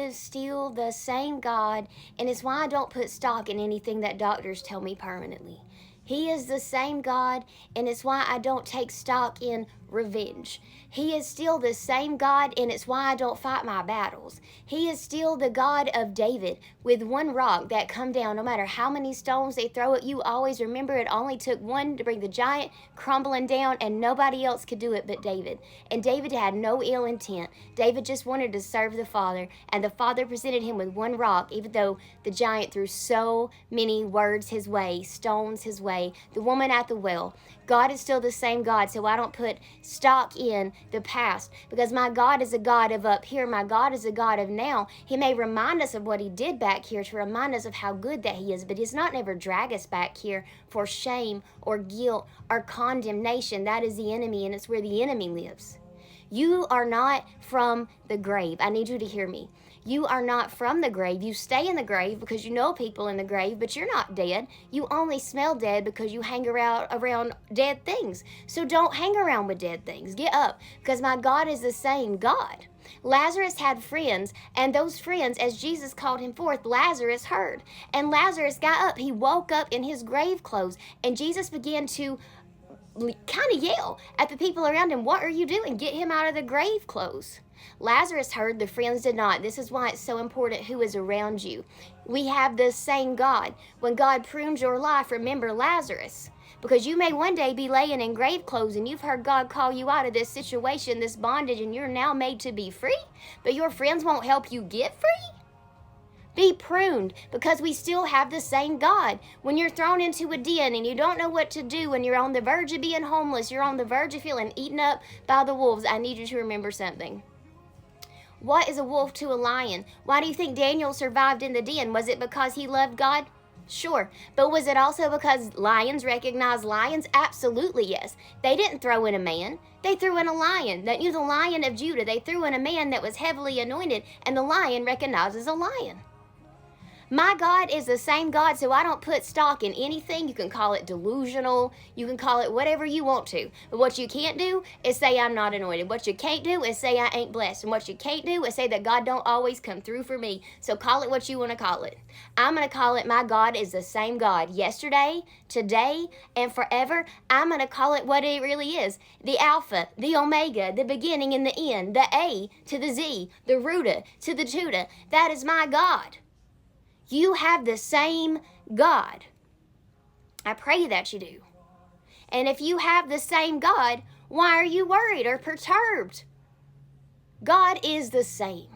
is still the same God, and it's why I don't put stock in anything that doctors tell me permanently. He is the same God, and it's why I don't take stock in revenge. He is still the same God, and it's why I don't fight my battles. He is still the God of David, with one rock that come down. No matter how many stones they throw at you, always remember it only took one to bring the giant crumbling down, and nobody else could do it but David. And David had no ill intent. David just wanted to serve the Father, and the Father presented him with one rock, even though the giant threw so many words his way, stones his way. The woman at the well. God is still the same God, so I don't put stock in the past, because my God is a God of up here. My God is a God of now. He may remind us of what he did back here to remind us of how good that he is, but he's not never drag us back here for shame or guilt or condemnation. That is the enemy, and it's where the enemy lives. You are not from the grave. I need you to hear me. You are not from the grave. You stay in the grave because you know people in the grave, but you're not dead. You only smell dead because you hang around dead things. So don't hang around with dead things. Get up, because my God is the same God. Lazarus had friends, and those friends, as Jesus called him forth, Lazarus heard. And Lazarus got up. He woke up in his grave clothes, and Jesus began to kind of yell at the people around him, "What are you doing? Get him out of the grave clothes." Lazarus heard, the friends did not. This is why it's so important who is around you. We have the same God. When God prunes your life, remember Lazarus. Because you may one day be laying in grave clothes and you've heard God call you out of this situation, this bondage, and you're now made to be free, but your friends won't help you get free. Be pruned, because we still have the same God. When you're thrown into a den and you don't know what to do, when you're on the verge of being homeless, you're on the verge of feeling eaten up by the wolves, I need you to remember something. What is a wolf to a lion? Why do you think Daniel survived in the den? Was it because he loved God? Sure. But was it also because lions recognize lions? Absolutely yes. They didn't throw in a man. They threw in a lion. That knew the Lion of Judah. They threw in a man that was heavily anointed, and the lion recognizes a lion. My God is the same God, so I don't put stock in anything. You can call it delusional. You can call it whatever you want to. But what you can't do is say I'm not anointed. What you can't do is say I ain't blessed. And what you can't do is say that God don't always come through for me. So call it what you want to call it. I'm going to call it my God is the same God. Yesterday, today, and forever. I'm going to call it what it really is. The Alpha, the Omega, the beginning and the end, the A to the Z, the Ruta to the Tuta. That is my God. You have the same God. I pray that you do. And if you have the same God, why are you worried or perturbed? God is the same.